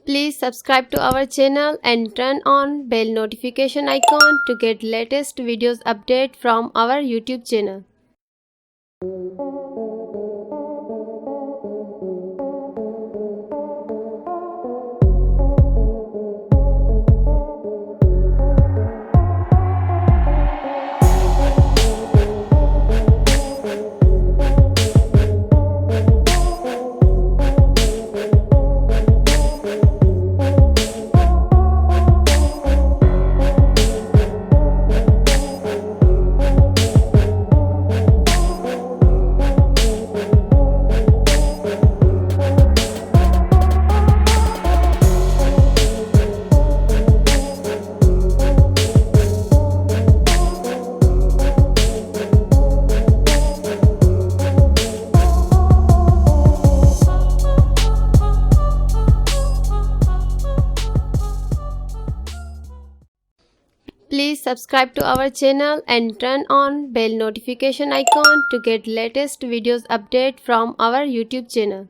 Please subscribe to our channel and turn on bell notification icon to get latest videos update from our YouTube channel. Please subscribe to our channel and turn on bell notification icon to get latest videos update from our YouTube channel.